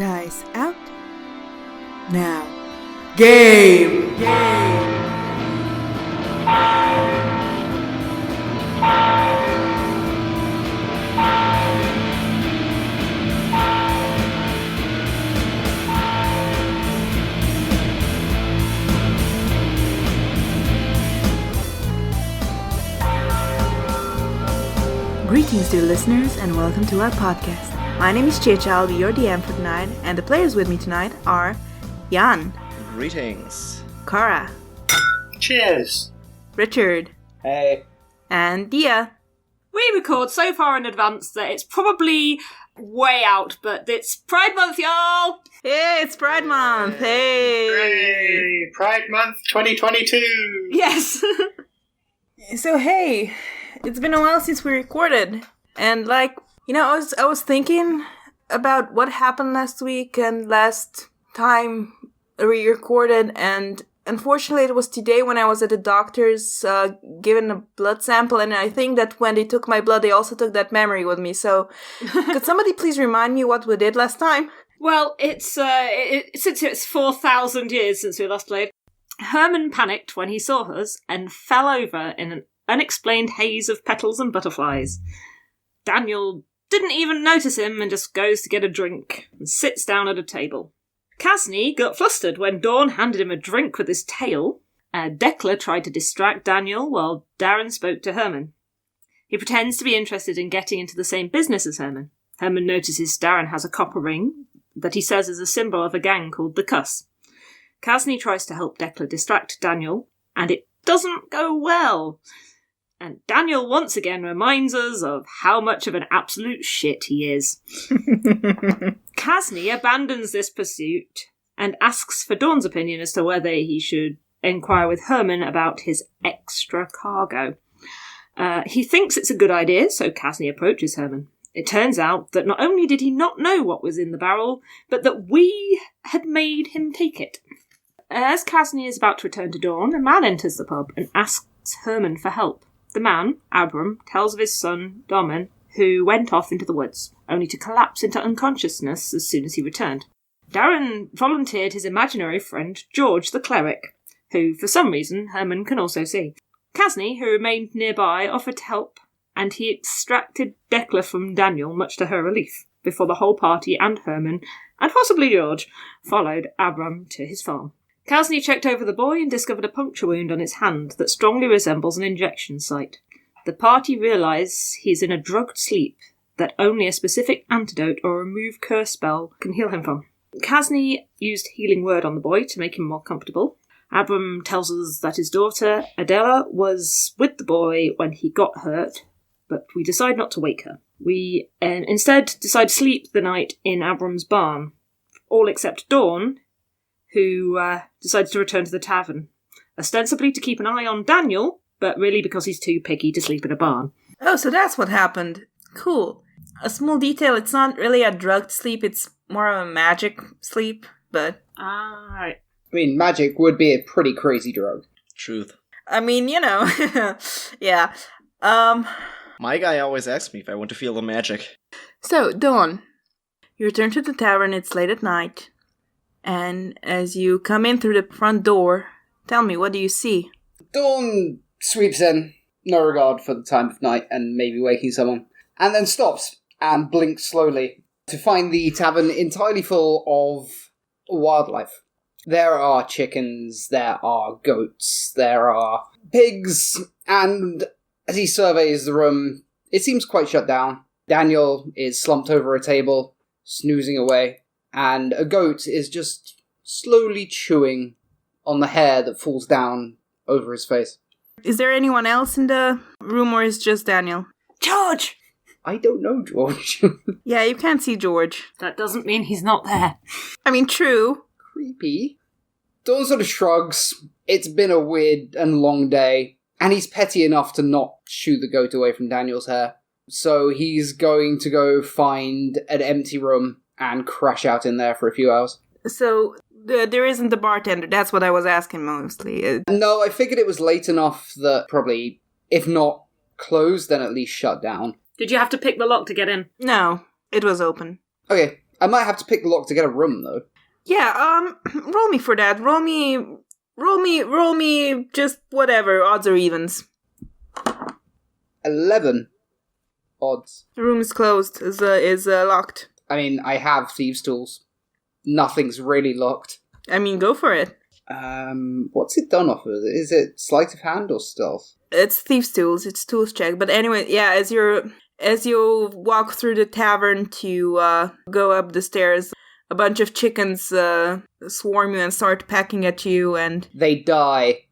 Dice out. Now. Game! Greetings, dear listeners, and welcome to our podcast. My name is a.k.a. I'll be your DM for tonight, and the players with me tonight are Jan. Greetings. Kara. Cheers. Richard. Hey. And Dia. We record so far in advance that it's probably way out, but it's Pride Month, y'all! Hey, it's Pride Month! Hey! Hooray! Pride Month 2022! Yes! So hey, it's been a while since we recorded, and I was thinking about what happened last week and last time we recorded, and unfortunately it was today when I was at the doctor's given a blood sample, and I think that when they took my blood they also took that memory with me, so could somebody please remind me what we did last time? Well, since it's 4,000 years since we last played, Herman panicked when he saw us and fell over in an unexplained haze of petals and butterflies. Daniel didn't even notice him and just goes to get a drink and sits down at a table. Kasny got flustered when Dawn handed him a drink with his tail. Declan tried to distract Daniel while Darren spoke to Herman. He pretends to be interested in getting into the same business as Herman. Herman notices Darren has a copper ring that he says is a symbol of a gang called the Cuss. Kasny tries to help Declan distract Daniel, and it doesn't go well. And Daniel once again reminds us of how much of an absolute shit he is. Kasny abandons this pursuit and asks for Dawn's opinion as to whether he should inquire with Herman about his extra cargo. He thinks it's a good idea, so Kasny approaches Herman. It turns out that not only did he not know what was in the barrel, but that we had made him take it. As Kasny is about to return to Dawn, a man enters the pub and asks Herman for help. The man, Abram, tells of his son, Domin, who went off into the woods, only to collapse into unconsciousness as soon as he returned. Darren volunteered his imaginary friend, George the cleric, who, for some reason, Herman can also see. Kasny, who remained nearby, offered to help, and he extracted Declan from Daniel, much to her relief, before the whole party and Herman, and possibly George, followed Abram to his farm. Kasny checked over the boy and discovered a puncture wound on his hand that strongly resembles an injection site. The party realise he's in a drugged sleep that only a specific antidote or remove curse spell can heal him from. Kasny used healing word on the boy to make him more comfortable. Abram tells us that his daughter, Adela, was with the boy when he got hurt, but we decide not to wake her. We instead decide to sleep the night in Abram's barn, all except Dawn, who decides to return to the tavern, ostensibly to keep an eye on Daniel, but really because he's too picky to sleep in a barn. Oh, so that's what happened. Cool. A small detail, it's not really a drugged sleep, it's more of a magic sleep, but... Right. I mean, magic would be a pretty crazy drug. Truth. I mean, yeah. My guy always asks me if I want to feel the magic. So, Dawn, you return to the tavern, it's late at night, and as you come in through the front door, tell me, what do you see? Dawn sweeps in, no regard for the time of night and maybe waking someone, and then stops and blinks slowly to find the tavern entirely full of wildlife. There are chickens, there are goats, there are pigs, and as he surveys the room, it seems quite shut down. Daniel is slumped over a table, snoozing away, and a goat is just slowly chewing on the hair that falls down over his face. Is there anyone else in the room, or is it just Daniel? George! I don't know, George. Yeah, you can't see George. That doesn't mean he's not there. I mean, true. Creepy. Dawn sort of shrugs. It's been a weird and long day, and he's petty enough to not shoo the goat away from Daniel's hair. So he's going to go find an empty room and crash out in there for a few hours. So, there isn't a bartender, that's what I was asking mostly. No, I figured it was late enough that probably, if not closed, then at least shut down. Did you have to pick the lock to get in? No, it was open. Okay, I might have to pick the lock to get a room, though. Yeah, roll me for that. Roll me just whatever, odds or evens. 11 odds. The room is closed, is locked. I mean, I have thieves' tools. Nothing's really locked. I mean, go for it. What's it done off of? Is it sleight of hand or stealth? It's thieves' tools. It's tools check. But anyway, yeah, as you walk through the tavern to go up the stairs, a bunch of chickens swarm you and start pecking at you, and they die.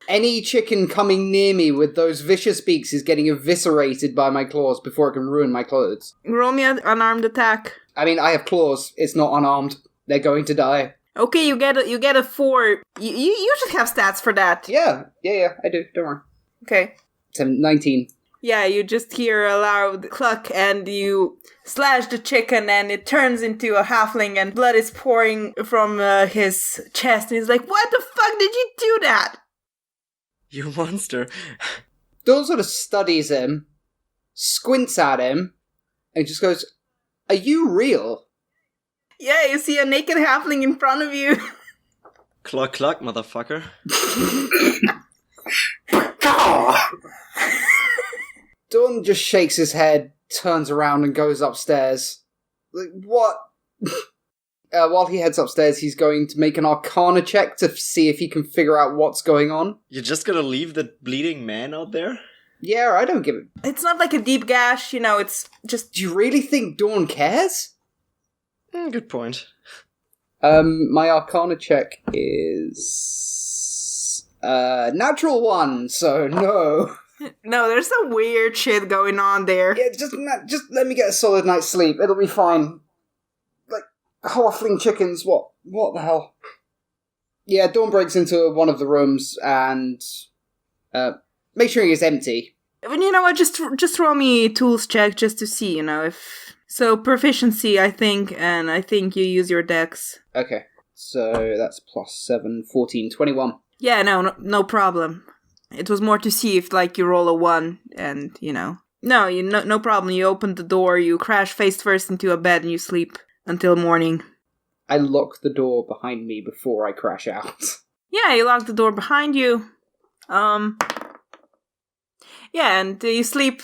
Any chicken coming near me with those vicious beaks is getting eviscerated by my claws before it can ruin my clothes. Roll me an unarmed attack. I mean, I have claws. It's not unarmed. They're going to die. Okay, you get a 4. You should have stats for that. Yeah, I do. Don't worry. Okay. 19. Yeah, you just hear a loud cluck and you slash the chicken and it turns into a halfling and blood is pouring from his chest. And he's like, what the fuck did you do that? You monster. Dawn sort of studies him, squints at him, and just goes, are you real? Yeah, you see a naked halfling in front of you. Cluck, cluck, motherfucker. Dawn just shakes his head, turns around, and goes upstairs. Like, what? While he heads upstairs, he's going to make an arcana check to see if he can figure out what's going on. You're just gonna leave the bleeding man out there? Yeah, I don't give it. It's not like a deep gash, it's just... Do you really think Dawn cares? Good point. My arcana check is... natural 1, so no. No, there's some weird shit going on there. Yeah, just let me get a solid night's sleep. It'll be fine. Like, halfling chickens, what the hell? Yeah, Dawn breaks into one of the rooms and make sure it's empty. But you know what, just roll me a tools check just to see, if... So, proficiency, I think, and I think you use your dex. Okay, so that's plus 7, 14, 21. Yeah, no problem. It was more to see if, you roll a 1, and, No problem. You open the door, you crash face first into a bed, and you sleep until morning. I lock the door behind me before I crash out. Yeah, you lock the door behind you. Yeah, and you sleep...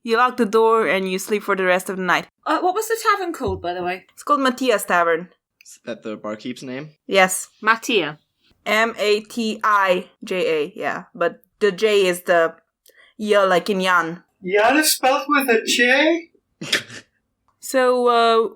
You lock the door, and you sleep for the rest of the night. What was the tavern called, by the way? It's called Matthias Tavern. Is that the barkeep's name? Yes. Mattia. Matija, yeah. But the J is the Y like in Jan. Jan is spelled with a J? So,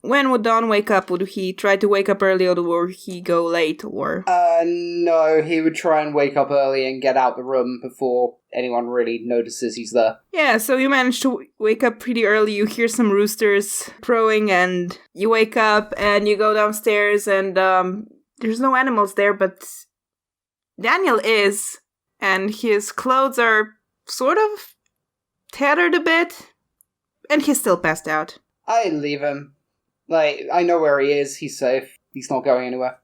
when would Don wake up? Would he try to wake up early or would he go late, or...? No, he would try and wake up early and get out the room before anyone really notices he's there. Yeah, so you manage to wake up pretty early, you hear some roosters crowing, and you wake up and you go downstairs, and there's no animals there, but Daniel is, and his clothes are sort of tattered a bit, and he's still passed out. I leave him. I know where he is, he's safe, he's not going anywhere.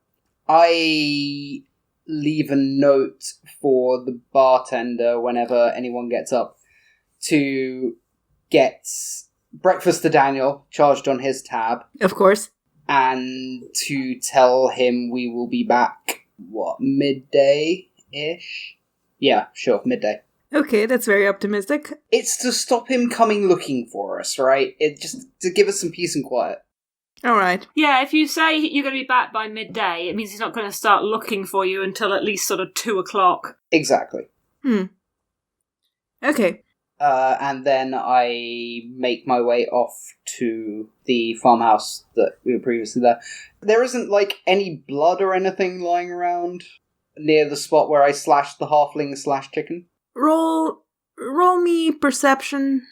I leave a note for the bartender whenever anyone gets up to get breakfast to Daniel, charged on his tab. Of course. And to tell him we will be back, midday-ish? Yeah, sure, midday. Okay, that's very optimistic. It's to stop him coming looking for us, right? It just to give us some peace and quiet. Alright. Yeah, if you say you're going to be back by midday, it means he's not going to start looking for you until at least sort of 2 o'clock. Exactly. Okay. And then I make my way off to the farmhouse that we were previously there. There isn't, any blood or anything lying around near the spot where I slashed the halfling/chicken. Roll me perception.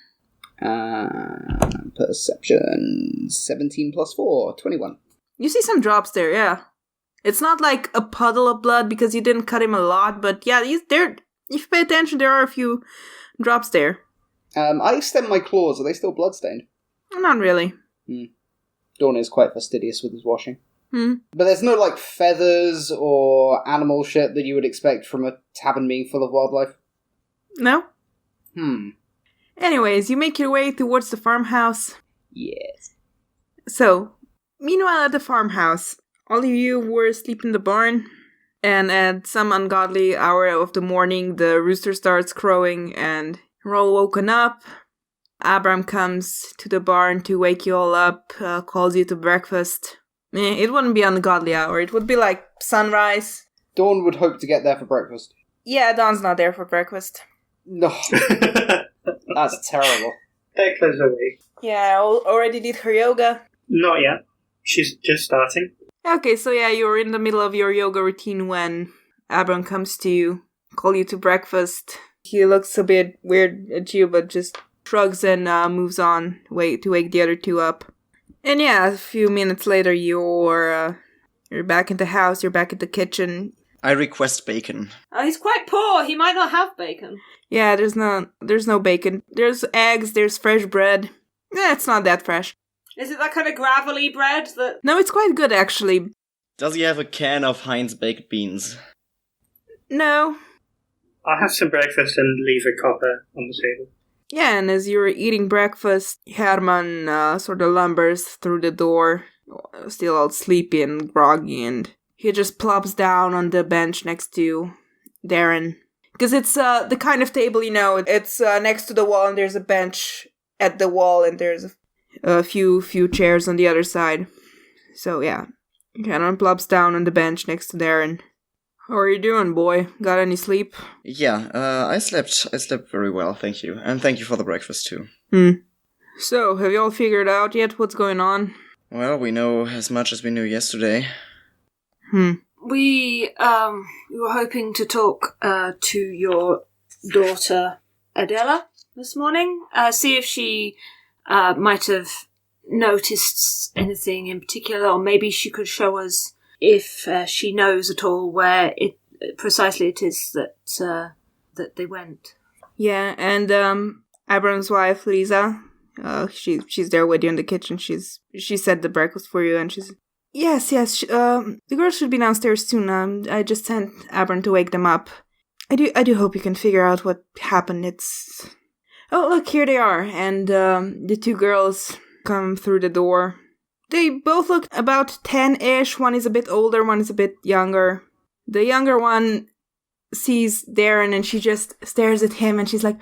Perception 17 plus 4, 21. You see some drops there, yeah. It's not like a puddle of blood because you didn't cut him a lot, but yeah, if you pay attention, there are a few drops there. I extend my claws. Are they still bloodstained? Not really. Dawn is quite fastidious with his washing. But there's no, feathers or animal shit that you would expect from a tavern being full of wildlife? No? Hmm. Anyways, you make your way towards the farmhouse. Yes. So, meanwhile at the farmhouse, all of you were asleep in the barn, and at some ungodly hour of the morning, the rooster starts crowing, and you're all woken up. Abram comes to the barn to wake you all up, calls you to breakfast. It wouldn't be ungodly hour, it would be like sunrise. Dawn would hope to get there for breakfast. Yeah, Dawn's not there for breakfast. No, that's terrible. Declan's awake. Yeah, already did her yoga. Not yet. She's just starting. Okay, so yeah, you're in the middle of your yoga routine when Abram comes to you, call you to breakfast. He looks a bit weird at you, but just shrugs and moves on to wake the other two up. And yeah, a few minutes later, you're back in the house, you're back in the kitchen. I request bacon. Oh, he's quite poor. He might not have bacon. Yeah, there's no bacon. There's eggs, there's fresh bread. It's not that fresh. Is it that kind of gravelly bread that... No, it's quite good, actually. Does he have a can of Heinz baked beans? No. I'll have some breakfast and leave a copper on the table. Yeah, and as you're eating breakfast, Herman sort of lumbers through the door, still all sleepy and groggy, and he just plops down on the bench next to Darren. Because it's the kind of table, it's next to the wall, and there's a bench at the wall, and there's a few chairs on the other side. So yeah, Herman plops down on the bench next to Darren. How are you doing, boy? Got any sleep? Yeah, I slept very well, thank you. And thank you for the breakfast, too. So, have you all figured out yet what's going on? Well, we know as much as we knew yesterday. We were hoping to talk to your daughter, Adela, this morning. See if she might have noticed anything in particular, or maybe she could show us if she knows at all where it is that they went. Yeah, and Abram's wife, Lisa, she's there with you in the kitchen. She set the breakfast for you, and she's yes. The girls should be downstairs soon. I just sent Abram to wake them up. I do hope you can figure out what happened. Oh, look, here they are, and the two girls come through the door. They both look about 10-ish. One is a bit older, one is a bit younger. The younger one sees Darren and she just stares at him and she's like,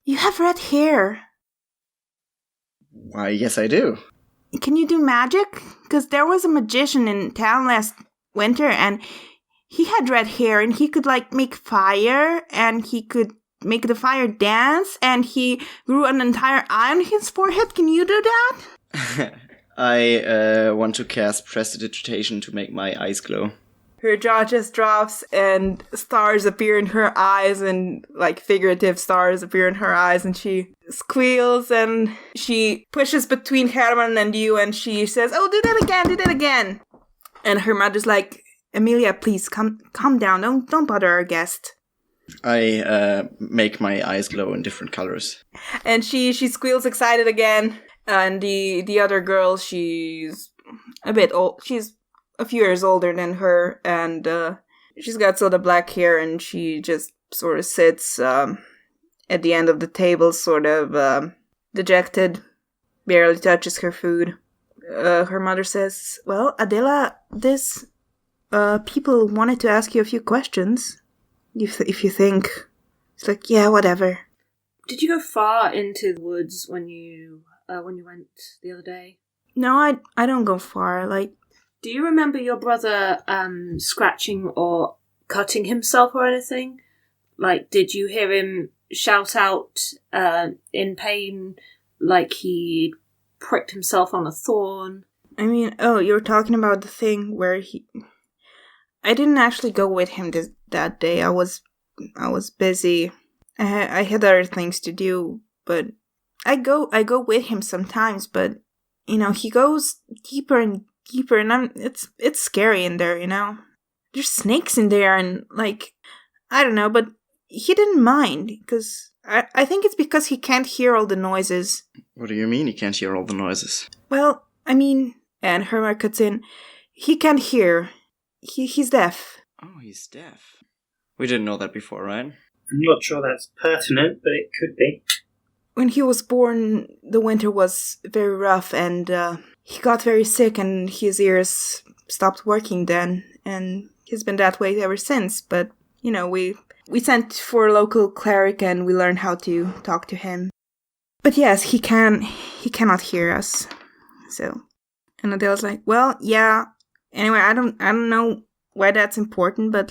"You have red hair." Why, yes I do. Can you do magic? Because there was a magician in town last winter and he had red hair and he could make fire and he could make the fire dance and he grew an entire eye on his forehead. Can you do that? I want to cast Prestidigitation to make my eyes glow. Her jaw just drops and stars appear in her eyes and figurative stars appear in her eyes and she squeals and she pushes between Herman and you and she says, "Oh, do that again. And her mother's like, "Amelia, please calm down. Don't bother our guest." I make my eyes glow in different colors. And she squeals excited again. And the other girl, she's a bit old. She's a few years older than her, and she's got sort of black hair, and she just sort of sits at the end of the table, sort of dejected, barely touches her food. Her mother says, "Well, Adela, this people wanted to ask you a few questions. If you think." It's like, "Yeah, whatever." Did you go far into the woods when you went the other day? No, I don't go far. Do you remember your brother scratching or cutting himself or anything? Did you hear him shout out in pain like he pricked himself on a thorn? I mean, you're talking about the thing where I didn't actually go with him that day. I was busy. I had other things to do, but I go with him sometimes, but he goes deeper and deeper, and it's scary in there, There's snakes in there, and I don't know, but he didn't mind because I think it's because he can't hear all the noises. What do you mean he can't hear all the noises? Well, I mean, and Herman cuts in, he can't hear. He's deaf. Oh, he's deaf. We didn't know that before, right? I'm not sure that's pertinent, but it could be. When he was born, the winter was very rough, and he got very sick and his ears stopped working then, and he's been that way ever since. But, we sent for a local cleric and we learned how to talk to him. But yes, he cannot hear us. So, and Adele's like, well, yeah. Anyway, I don't know why that's important, but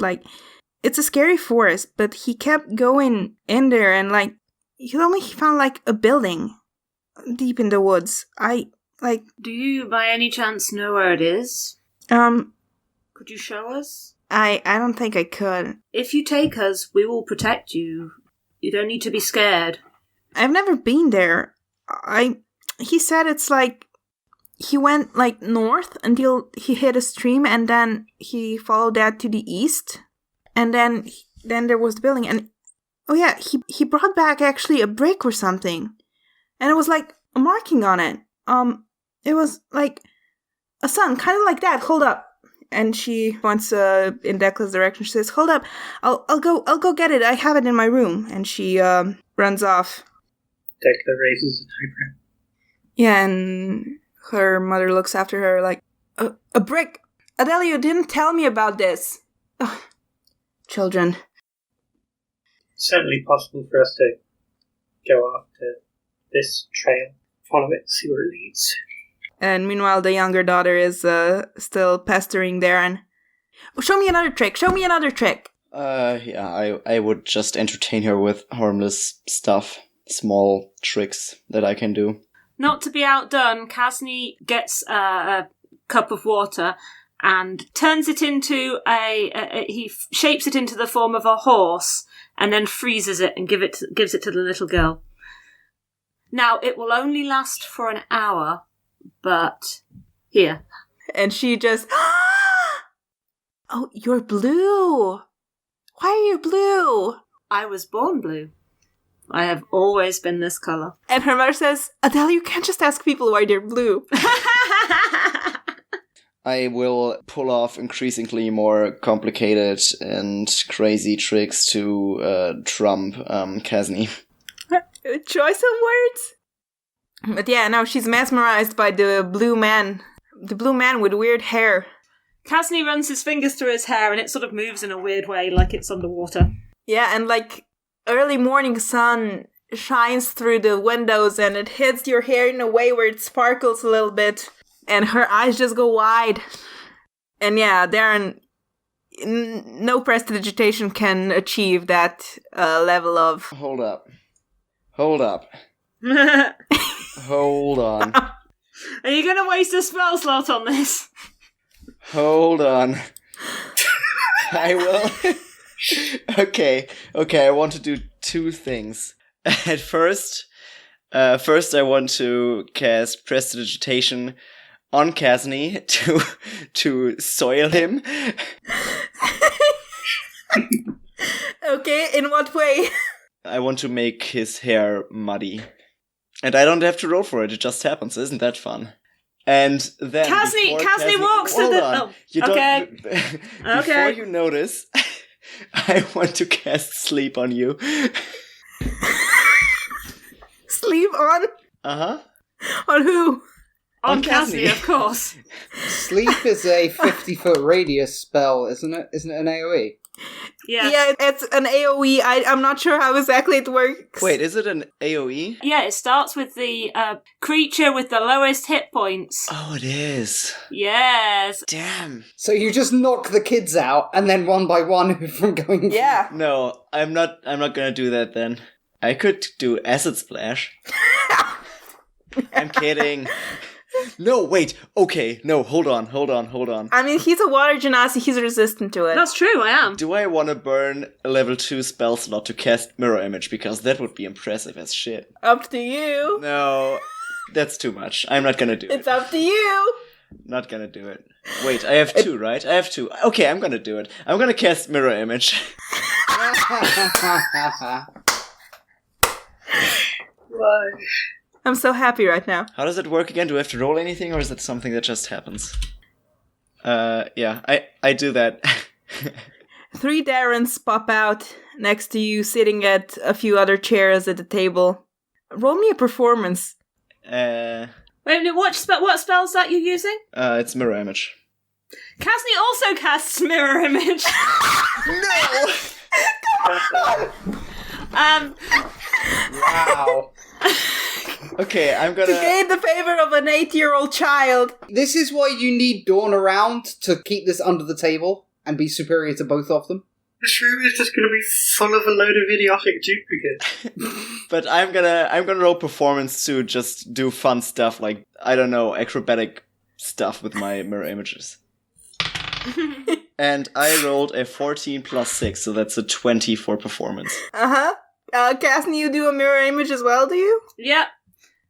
it's a scary forest. But he kept going in there, and he only found a building deep in the woods. Do you by any chance know where it is? Could you show us? I don't think I could. If you take us, we will protect you. You don't need to be scared. I've never been there. He said it's he went north until he hit a stream, and then he followed that to the east, and then there was the building, and oh yeah, he brought back actually a brick or something, and it was a marking on it. It was a sun, kind of like that. Hold up. And she points in Declan's direction. She says, "Hold up, I'll go get it. I have it in my room." And she runs off. Declan raises an eyebrow. Yeah, and her mother looks after her a brick. Adele, you didn't tell me about this. Ugh. Children. It's certainly possible for us to go after this trail, follow it, see where it leads. And meanwhile, the younger daughter is still pestering Darren. Show me another trick. Show me another trick. Yeah, I would just entertain her with harmless stuff. Small tricks that I can do. Not to be outdone, Kasni gets a cup of water and turns it into he shapes it into the form of a horse and then freezes it and gives it to the little girl. Now, it will only last for an hour, but here. And she just, oh, you're blue. Why are you blue? I was born blue. I have always been this colour. And her mother says, Adele, you can't just ask people why they're blue. I will pull off increasingly more complicated and crazy tricks to trump Kasni. Choice of words? But yeah, no, she's mesmerized by the blue man. The blue man with weird hair. Kasni runs his fingers through his hair and it sort of moves in a weird way, like it's underwater. Yeah, and early morning sun shines through the windows and it hits your hair in a way where it sparkles a little bit. And her eyes just go wide. And yeah, Darren, no prestidigitation can achieve that level of... Hold up. Hold on. Are you going to waste a spell slot on this? Hold on. I will. Okay, I want to do two things. At first I want to cast prestidigitation on Kasni to soil him. Okay, in what way? I want to make his hair muddy. And I don't have to roll for it, it just happens. Isn't that fun? And then Kasni walks to the... On. Okay. Before you notice, I want to cast sleep on you. Sleep on? Uh-huh. On who? On Kasni, of course. Sleep is a 50-foot radius spell, isn't it? Isn't it an AoE? Yeah, it's an AoE. I'm not sure how exactly it works. Wait, is it an AoE? Yeah, it starts with the creature with the lowest hit points. Oh, it is. Yes. Damn. So you just knock the kids out, and then one by one from going... Yeah. No, I'm not gonna do that then. I could do Acid Splash. I'm kidding. No, wait. Okay, no, hold on. I mean, he's a water genasi, he's resistant to it. That's true, I am. Do I want to burn a level 2 spell slot to cast Mirror Image? Because that would be impressive as shit. Up to you. No, that's too much. I'm not gonna do it. It's up to you. Not gonna do it. Wait, I have 2, right? I have 2. Okay, I'm gonna do it. I'm gonna cast Mirror Image. Why? I'm so happy right now. How does it work again? Do I have to roll anything, or is it something that just happens? Yeah, I do that. 3 Darrens pop out next to you, sitting at a few other chairs at the table. Roll me a performance. Wait a minute, what spell's that you're using? It's mirror image. Casney also casts mirror image. No! Wow. Okay, I'm To gonna... gain the favor of an 8-year-old child. This is why you need Dawn around to keep this under the table and be superior to both of them. This room is just going to be full of a load of idiotic duplicates. But I'm gonna roll performance to just do fun stuff like, I don't know, acrobatic stuff with my mirror images. And I rolled a 14 plus 6, so that's a 20 for performance. Uh-huh. Casney, you do a mirror image as well, do you? Yep.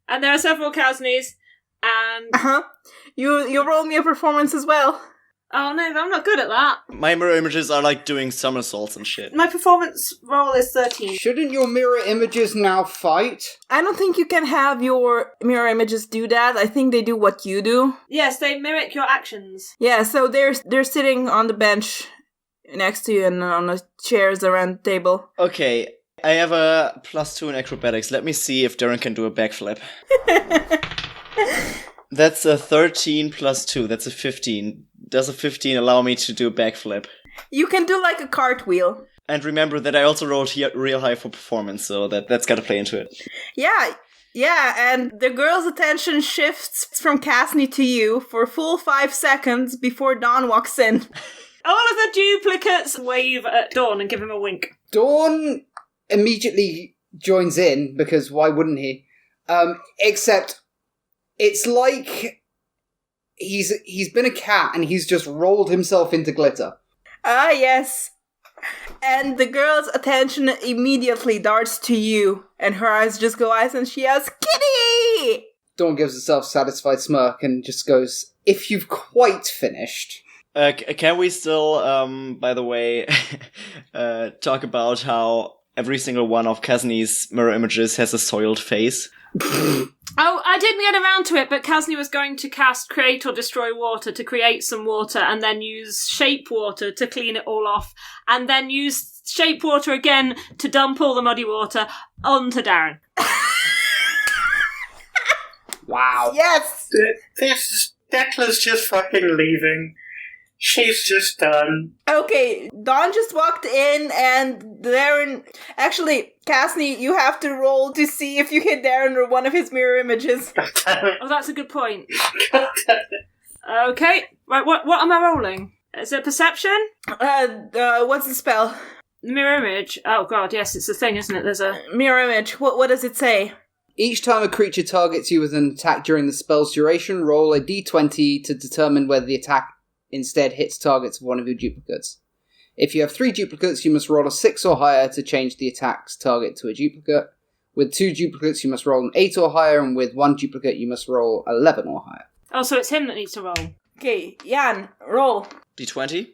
And there are several Casneys, and... Uh-huh. You roll me a performance as well. Oh no, I'm not good at that. My mirror images are like doing somersaults and shit. My performance roll is 13. Shouldn't your mirror images now fight? I don't think you can have your mirror images do that. I think they do what you do. Yes, they mimic your actions. Yeah, so they're sitting on the bench next to you and on the chairs around the table. Okay, I have a +2 in acrobatics. Let me see if Darren can do a backflip. That's a 13 plus 2. That's a 15. Does a 15 allow me to do a backflip? You can do like a cartwheel. And remember that I also rolled real high for performance, so that's gotta play into it. Yeah, and the girl's attention shifts from Casney to you for a full 5 seconds before Dawn walks in. All of the duplicates wave at Dawn and give him a wink. Dawn immediately joins in, because why wouldn't he? Except it's like he's been a cat and he's just rolled himself into glitter. Ah, yes. And the girl's attention immediately darts to you, and her eyes just go eyes, and she yells, "Kitty!" Dawn gives a self-satisfied smirk and just goes, "If you've quite finished." Can we still, by the way, talk about how every single one of Casney's mirror images has a soiled face? Oh, I didn't get around to it, but Casney was going to cast Create or Destroy Water to create some water, and then use Shape Water to clean it all off, and then use Shape Water again to dump all the muddy water onto Darren. Wow. Yes! Declan's just fucking leaving. She's just done. Okay, Dawn just walked in, and Darren... Actually, Casney, you have to roll to see if you hit Darren or one of his mirror images. God damn it. Oh, that's a good point. God damn it. Okay, right, what am I rolling? Is it perception? What's the spell? Mirror image? Oh god, yes, it's a thing, isn't it? There's a... Mirror image. What does it say? Each time a creature targets you with an attack during the spell's duration, roll a d20 to determine whether the attack instead hits targets of one of your duplicates. If you have 3 duplicates, you must roll a 6 or higher to change the attack's target to a duplicate. With 2 duplicates, you must roll an 8 or higher, and with 1 duplicate, you must roll 11 or higher. Oh, so it's him that needs to roll. Okay, Jan, roll. D20?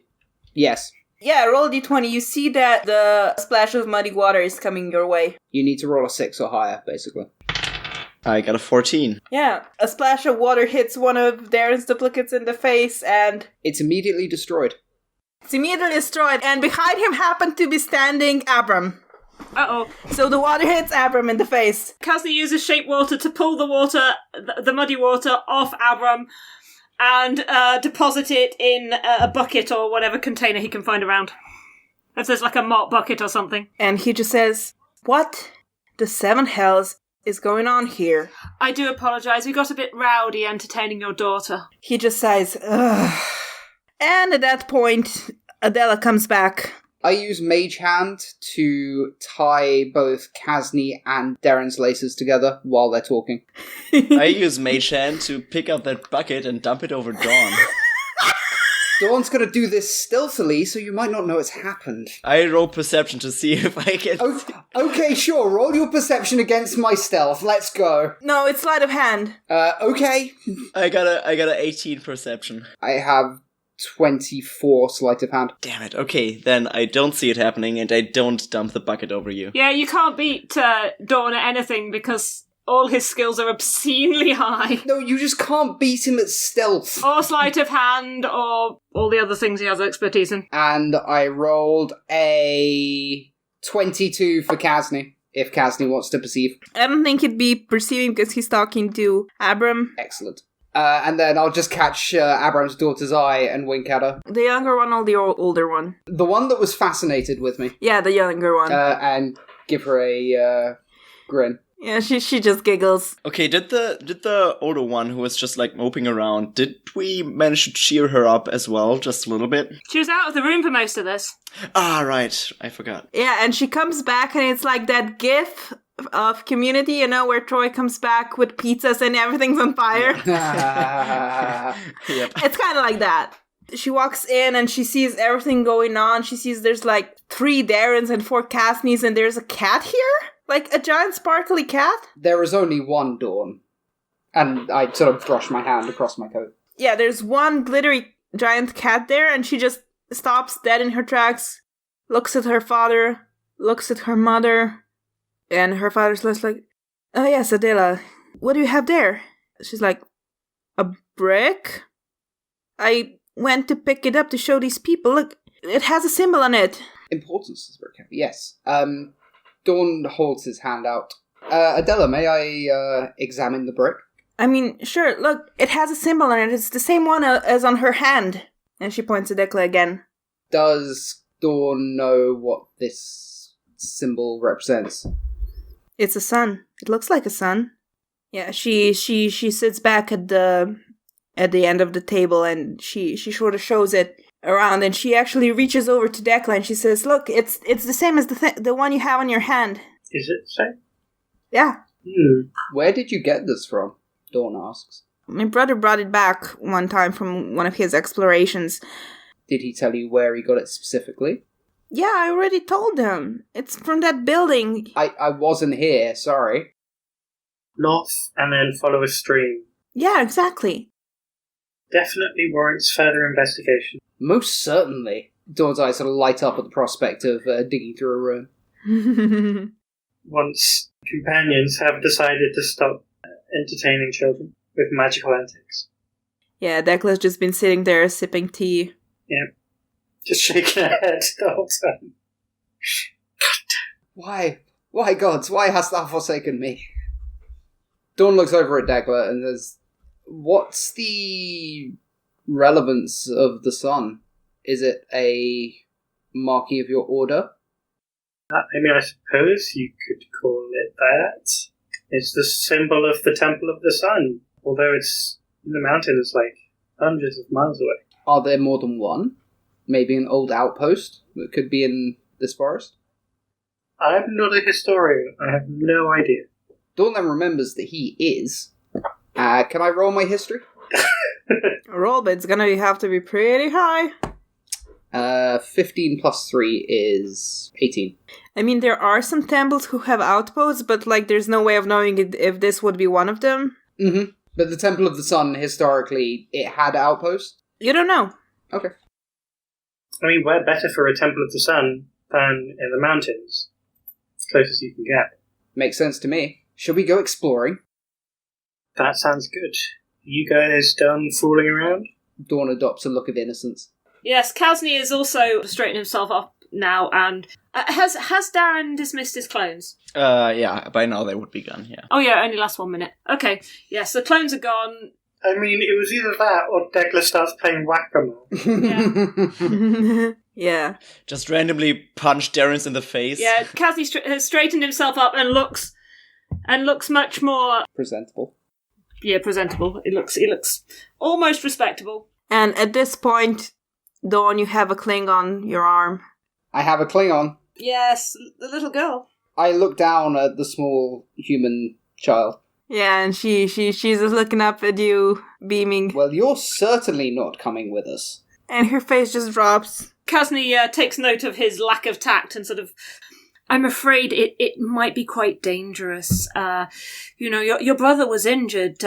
Yes, Yeah, roll d20. You see that the splash of muddy water is coming your way. you need to roll a 6 or higher, basically. I got a 14. Yeah, a splash of water hits one of Darren's duplicates in the face, and It's immediately destroyed. it's immediately destroyed. And behind him happened to be standing Abram. Uh-oh. So the water hits Abram in the face. Casney uses Shape Water to pull the water, the muddy water, off Abram and deposit it in a bucket or whatever container he can find around. If there's like a mop bucket or something. And he just says, "What the 7 hells is going on here?" I do apologise, we got a bit rowdy entertaining your daughter. He just sighs, "Ugh." And at that point, Adela comes back. I use Mage Hand to tie both Casney and Darren's laces together while they're talking. I use Mage Hand to pick up that bucket and dump it over Dawn. Dawn's gonna do this stealthily, so you might not know it's happened. I roll perception to see if I can... Okay, sure, roll your perception against my stealth, let's go. No, it's sleight of hand. Okay. I got a 18 perception. I have 24 sleight of hand. Damn it. Okay, then I don't see it happening and I don't dump the bucket over you. Yeah, you can't beat Dawn at anything because all his skills are obscenely high. No, you just can't beat him at stealth. Or sleight of hand, or all the other things he has expertise in. And I rolled a 22 for Casney. if Kasni wants to perceive. I don't think he'd be perceiving because he's talking to Abram. Excellent. And then I'll just catch Abram's daughter's eye and wink at her. The younger one or the older one? The one that was fascinated with me. Yeah, the younger one. And give her a grin. Yeah, she just giggles. Okay, did the older one who was just like moping around, did we manage to cheer her up as well, just a little bit? She was out of the room for most of this. Ah, right. I forgot. Yeah, and she comes back and it's like that gif of Community, you know, where Troy comes back with pizzas and everything's on fire. Yep. It's kind of like that. She walks in and she sees everything going on. She sees there's like 3 Darrens and 4 Casneys and there's a cat here? Like a giant sparkly cat? There is only one Dawn. And I sort of brush my hand across my coat. Yeah, there's one glittery giant cat there and she just stops dead in her tracks, looks at her father, looks at her mother, and her father's just like, "Oh yes, Adela, what do you have there?" She's like, "A brick? I went to pick it up to show these people. Look, it has a symbol on it." Importance is very careful. Yes. Dawn holds his hand out. Adela, may I examine the brick? I mean, sure, look, it has a symbol on it. It's the same one as on her hand. And she points to Decla again. Does Dawn know what this symbol represents? It's a sun. It looks like a sun. Yeah, she sits back at the end of the table and she sort of shows it around and she actually reaches over to Declan and she says, "Look, it's the same as the one you have on your hand." Is it the same? Yeah. Where did you get this from? Dawn asks. My brother brought it back one time from one of his explorations. Did he tell you where he got it specifically? Yeah, I already told him. It's from that building. I wasn't here, sorry. North and then follow a stream. Yeah, exactly. Definitely warrants further investigation. Most certainly. Dawn's eyes sort of light up at the prospect of digging through a room. Once companions have decided to stop entertaining children with magical antics. Yeah, Decla's just been sitting there sipping tea. Yeah. Just shaking her head the whole time. Why, gods, why hast thou forsaken me? Dawn looks over at Decla and says, "What's the relevance of the sun? Is it a marking of your order?" I mean, I suppose you could call it that. It's the symbol of the Temple of the Sun, although it's in the mountains like hundreds of miles away. Are there more than one? Maybe an old outpost that could be in this forest? I'm not a historian. I have no idea. Dawn then remembers that he is. Can I roll my history? Roll, but it's gonna have to be pretty high. 15 plus 3 is 18. I mean, there are some temples who have outposts, but like, there's no way of knowing if this would be one of them. Mm-hmm. But the Temple of the Sun, historically, it had outposts? You don't know. Okay. I mean, where better for a Temple of the Sun than in the mountains? As close as you can get. Makes sense to me. Shall we go exploring? That sounds good. You guys done fooling around? Dawn adopts a look of innocence. Yes, Kasny is also straightening himself up now, and has Darren dismissed his clones? Yeah, by now they would be gone, yeah. Oh yeah, only last 1 minute. Okay, yes, the clones are gone. I mean, it was either that or Declan starts playing whack-a-mole. Yeah. Yeah. Just randomly punch Darren's in the face. Yeah, Kasny has straightened himself up and looks much more Presentable. presentable. He looks almost respectable. And at this point, Dawn, you have a cling on your arm. I have a Klingon. Yes, the little girl. I look down at the small human child. Yeah, and she's just looking up at you, beaming. Well, you're certainly not coming with us. And her face just drops. Kasny takes note of his lack of tact and sort of, "I'm afraid it might be quite dangerous. Your brother was injured,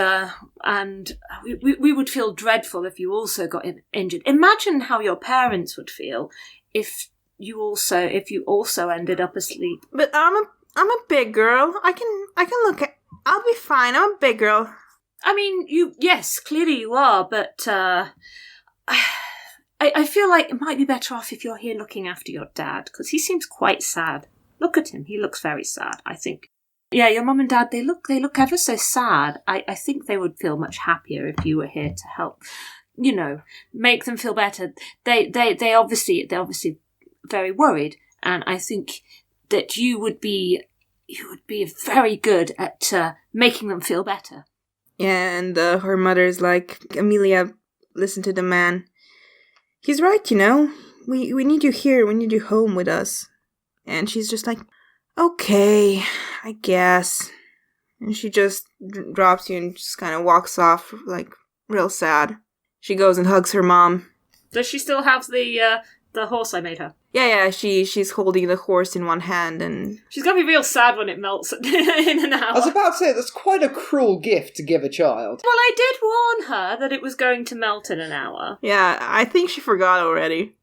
and we would feel dreadful if you also got injured. Imagine how your parents would feel if you also ended up asleep." But I'm a big girl. I can look at. I'll be fine. I'm a big girl. I mean, yes, clearly you are, but I feel like it might be better off if you're here looking after your dad, because he seems quite sad. Look at him. He looks very sad, I think. Yeah, your mum and dad, they look ever so sad. I think they would feel much happier if you were here to help, make them feel better. They're obviously very worried, and I think that you would be very good at making them feel better. Yeah, and her mother's like, Amelia, listen to the man. He's right, We need you here. We need you home with us. And she's just like, okay, I guess. And she just drops you and just kind of walks off, like, real sad. She goes and hugs her mom. Does she still have the horse I made her? Yeah, she's holding the horse in one hand, and she's gonna be real sad when it melts in an hour. I was about to say, that's quite a cruel gift to give a child. Well, I did warn her that it was going to melt in an hour. Yeah, I think she forgot already.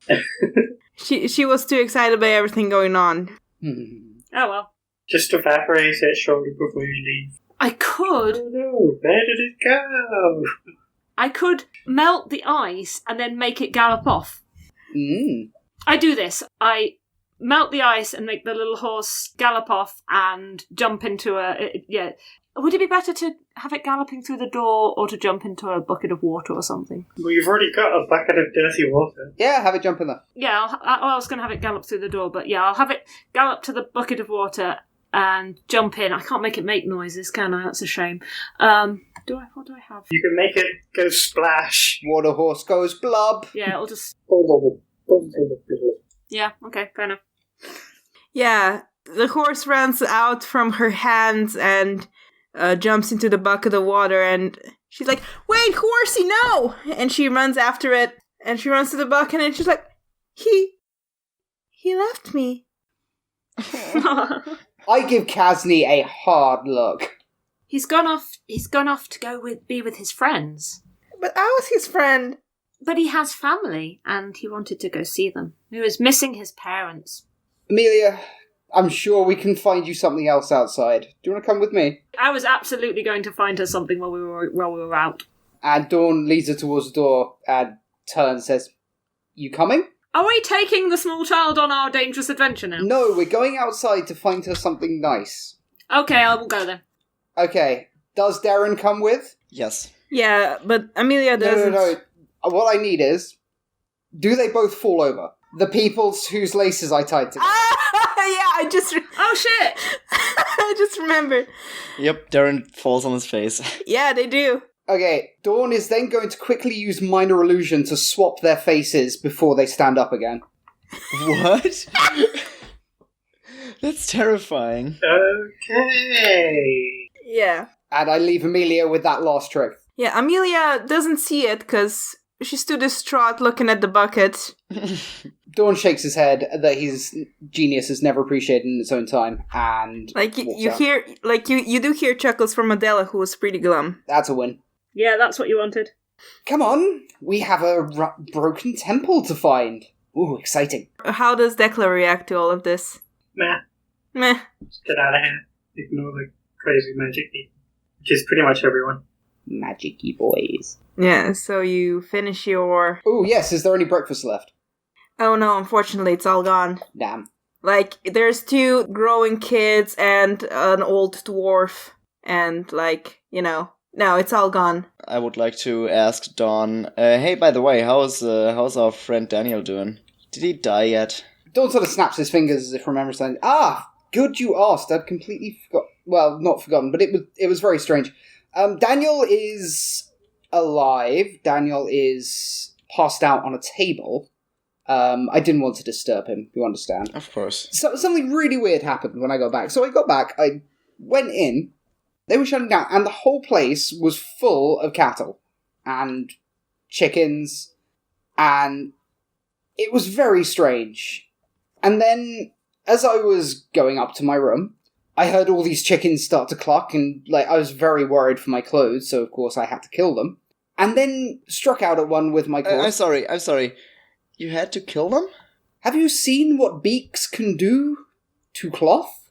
She was too excited by everything going on. Oh well. Just evaporate it shortly before you leave. I could. Oh no, where did it go? I could melt the ice and then make it gallop off. I do this. I melt the ice and make the little horse gallop off and jump into Would it be better to have it galloping through the door or to jump into a bucket of water or something? Well, you've already got a bucket of dirty water. Yeah, have it jump in there. Yeah, I was going to have it gallop through the door, but yeah, I'll have it gallop to the bucket of water and jump in. I can't make it make noises, can I? That's a shame. What do I have? You can make it go splash. Water horse goes blub. Yeah, it'll just... Yeah, okay, fair enough. Yeah, the horse runs out from her hands and jumps into the bucket of water, and she's like, wait, horsey, no! And she runs after it, and she runs to the bucket, and she's like, he left me. I give Kasni a hard look. He's gone off to go be with his friends. But I was his friend. But he has family, and he wanted to go see them. He was missing his parents. Amelia, I'm sure we can find you something else outside. Do you want to come with me? I was absolutely going to find her something while we were out. And Dawn leads her towards the door and turns and says, you coming? Are we taking the small child on our dangerous adventure now? No, we're going outside to find her something nice. Okay, I will go then. Okay, does Darren come with? Yes. Yeah, but Amelia doesn't. No. What I need is, do they both fall over? The people whose laces I tied together. Yeah, Oh shit! I just remembered. Yep, Darren falls on his face. Yeah, they do. Okay, Dawn is then going to quickly use minor illusion to swap their faces before they stand up again. What? That's terrifying. Okay. Yeah. And I leave Amelia with that last trick. Yeah, Amelia doesn't see it because she's too distraught looking at the bucket. Dawn shakes his head that his genius is never appreciated in its own time, and Like you walks out. hear, like you do hear chuckles from Adela, who was pretty glum. That's a win. Yeah, that's what you wanted. Come on, we have a broken temple to find. Ooh, exciting. How does Decla react to all of this? Meh. Meh. Just get out of here. Ignore the crazy magic people. Which is pretty much everyone. Magic-y boys. Yeah, so you finish your... Ooh, yes, is there any breakfast left? Oh no, unfortunately it's all gone. Damn. Like, there's 2 growing kids and an old dwarf, and no, it's all gone. I would like to ask Dawn, hey, by the way, how's our friend Daniel doing? Did he die yet? Dawn sort of snaps his fingers as if remembering something. Ah, good you asked. I'd completely forgot. Well, not forgotten, but it was very strange. Daniel is alive. Daniel is passed out on a table. I didn't want to disturb him, you understand. Of course. So something really weird happened when I got back. So I got back, I went in, they were shutting down, and the whole place was full of cattle and chickens, and it was very strange. And then, as I was going up to my room, I heard all these chickens start to cluck, and I was very worried for my clothes, so of course I had to kill them. And then struck out at one with my claws. I'm sorry. You had to kill them? Have you seen what beaks can do to cloth?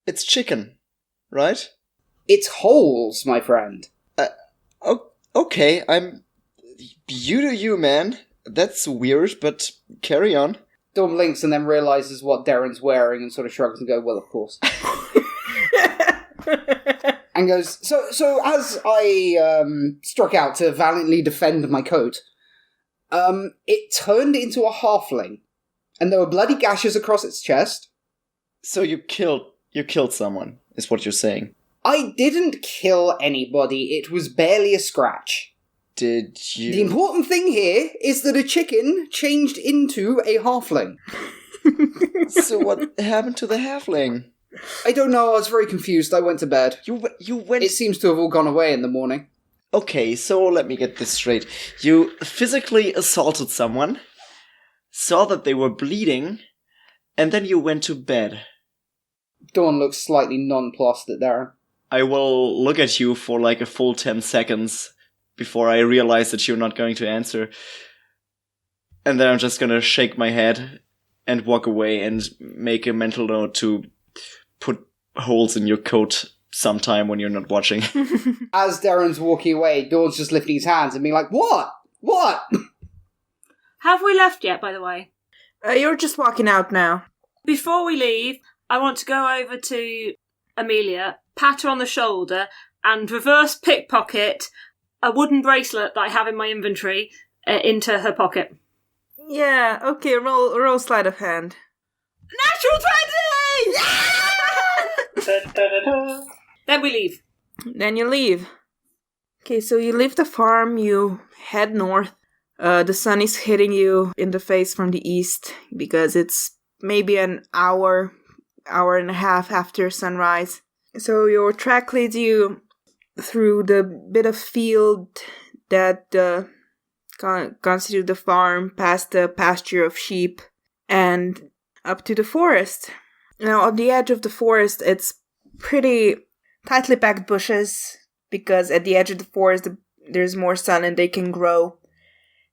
It's chicken, right? It's holes, my friend. Okay, you do you, man. That's weird, but carry on. Dawn blinks and then realises what Darren's wearing and sort of shrugs and goes, well, of course. And goes, so as I struck out to valiantly defend my coat, it turned into a halfling, and there were bloody gashes across its chest. So you killed someone, is what you're saying. I didn't kill anybody, it was barely a scratch. Did you... The important thing here is that a chicken changed into a halfling. So what happened to the halfling? I don't know, I was very confused, I went to bed. You went... It seems to have all gone away in the morning. Okay, so let me get this straight. You physically assaulted someone, saw that they were bleeding, and then you went to bed. Dawn looks slightly nonplussed at Darren. I will look at you for like a full 10 seconds before I realize that you're not going to answer. And then I'm just gonna shake my head and walk away and make a mental note to put holes in your coat sometime when you're not watching. As Darren's walking away, Dawn's just lifting his hands and being like, What? What? Have we left yet, by the way? You're just walking out now. Before we leave, I want to go over to Amelia, pat her on the shoulder, and reverse pickpocket a wooden bracelet that I have in my inventory into her pocket. Yeah, okay, roll sleight of hand. Natural 20! Da, da, da, da. Then we leave. Then you leave. Okay, so you leave the farm, you head north. The sun is hitting you in the face from the east because it's maybe an hour and a half after sunrise. So your track leads you through the bit of field that constitute the farm, past the pasture of sheep, and up to the forest. Now, on the edge of the forest, it's pretty tightly packed bushes, because at the edge of the forest, there's more sun and they can grow.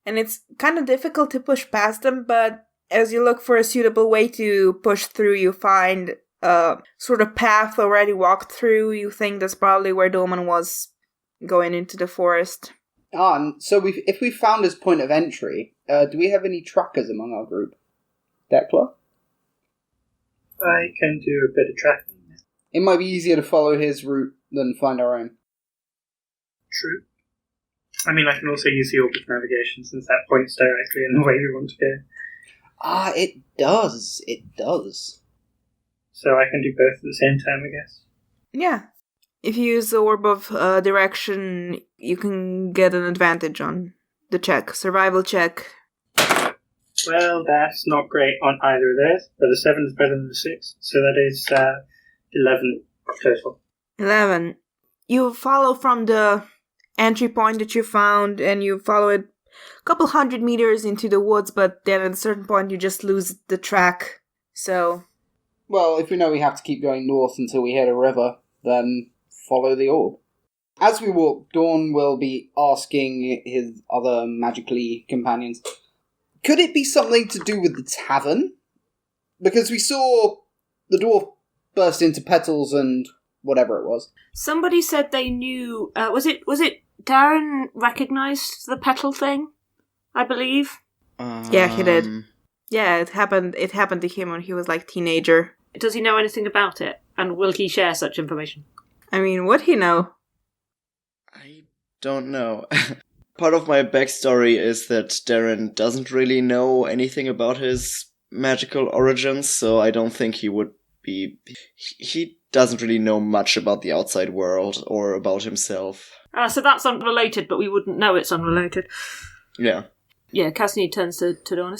And it's kind of difficult to push past them, but as you look for a suitable way to push through, you find a sort of path already walked through. You think that's probably where Dolman was going into the forest. And so if we found his point of entry, do we have any trackers among our group? Declan? I can do a bit of tracking. It might be easier to follow his route than find our own. True. I mean, I can also use the orbit navigation since that points directly in the way we want to go. It does. It does. So I can do both at the same time, I guess. Yeah. If you use the orb of direction, you can get an advantage on the check. Survival check. Well, that's not great on either of those, but a 7 is better than a 6, so that is 11 total. 11. You follow from the entry point that you found, and you follow it a couple 100 meters into the woods, but then at a certain point you just lose the track. So... Well, if we know we have to keep going north until we hit a river, then follow the orb. As we walk, Dawn will be asking his other magically companions, could it be something to do with the tavern? Because we saw the dwarf burst into petals and whatever it was. Somebody said they knew. Was it Darren recognised the petal thing? I believe. Yeah, he did. Yeah, it happened to him when he was like teenager. Does he know anything about it? And will he share such information? I mean, would he know? I don't know. Part of my backstory is that Darren doesn't really know anything about his magical origins, so I don't think he would be... He doesn't really know much about the outside world or about himself. So that's unrelated, but we wouldn't know it's unrelated. Yeah. Yeah, Cassidy turns to Dawn.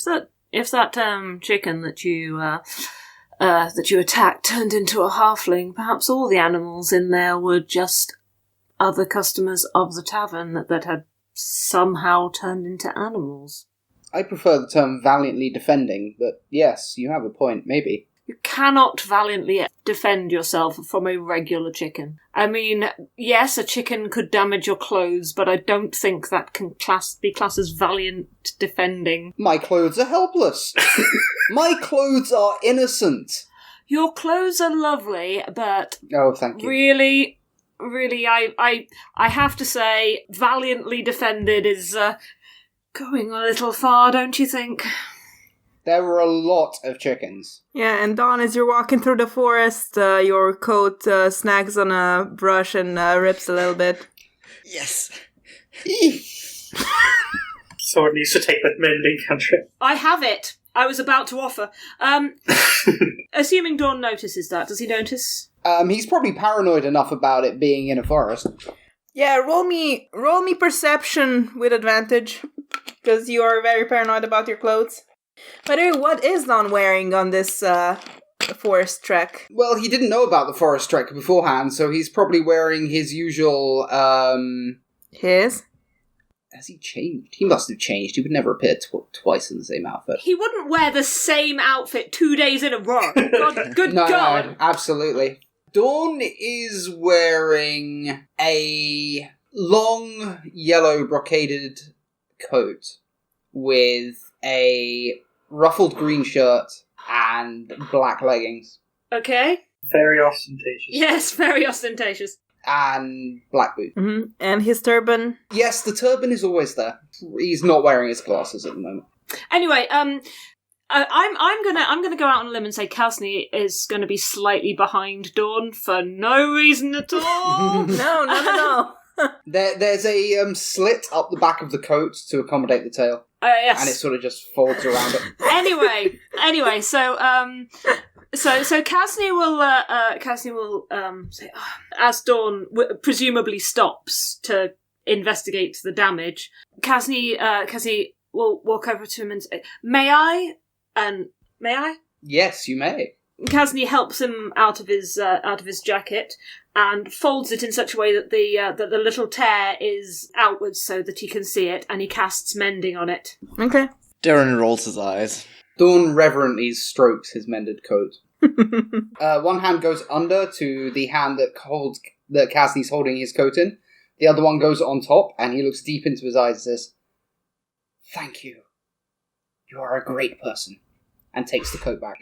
If that chicken that you attacked turned into a halfling, perhaps all the animals in there were just other customers of the tavern that had somehow turned into animals. I prefer the term valiantly defending, but yes, you have a point, maybe. You cannot valiantly defend yourself from a regular chicken. I mean, yes, a chicken could damage your clothes, but I don't think that can be classed as valiant defending. My clothes are helpless. My clothes are innocent. Your clothes are lovely, but... Oh, thank you. Really, I have to say, valiantly defended is going a little far, don't you think? There were a lot of chickens. Yeah, and Dawn, as you're walking through the forest, your coat snags on a brush and rips a little bit. Yes. Sword needs to take with Mending Country. I have it. I was about to offer. Assuming Dawn notices that, does he notice? He's probably paranoid enough about it being in a forest. Yeah, roll me perception with advantage, because you are very paranoid about your clothes. By the way, what is Dawn wearing on this forest trek? Well, he didn't know about the forest trek beforehand, so he's probably wearing his usual, His? Has he changed? He must have changed. He would never appear twice in the same outfit. He wouldn't wear the same outfit 2 days in a row. God, good No, God. no, absolutely. Dawn is wearing a long yellow brocaded coat with a ruffled green shirt and black leggings Okay. Very ostentatious. Yes, very ostentatious. and black boots. Mm-hmm. And his turban. Yes, the turban is always there. He's not wearing his glasses at the moment. Anyway, I'm gonna go out on a limb and say Kalsny is gonna be slightly behind Dawn for no reason at all. No. There's a slit up the back of the coat to accommodate the tail, Yes. and it sort of just folds around it. Anyway, so Kasni will say, as Dawn presumably stops to investigate the damage. Kasni will walk over to him and say, "May I?" And may I? Yes, you may. Kasni helps him out of his jacket and folds it in such a way that the little tear is outwards so that he can see it, and he casts mending on it. Okay. Darren rolls his eyes. Dawn reverently strokes his mended coat. One hand goes under to the hand that Kasni's holding his coat in. The other one goes on top, and he looks deep into his eyes and says, "Thank you. You are a great person," and takes the coat back.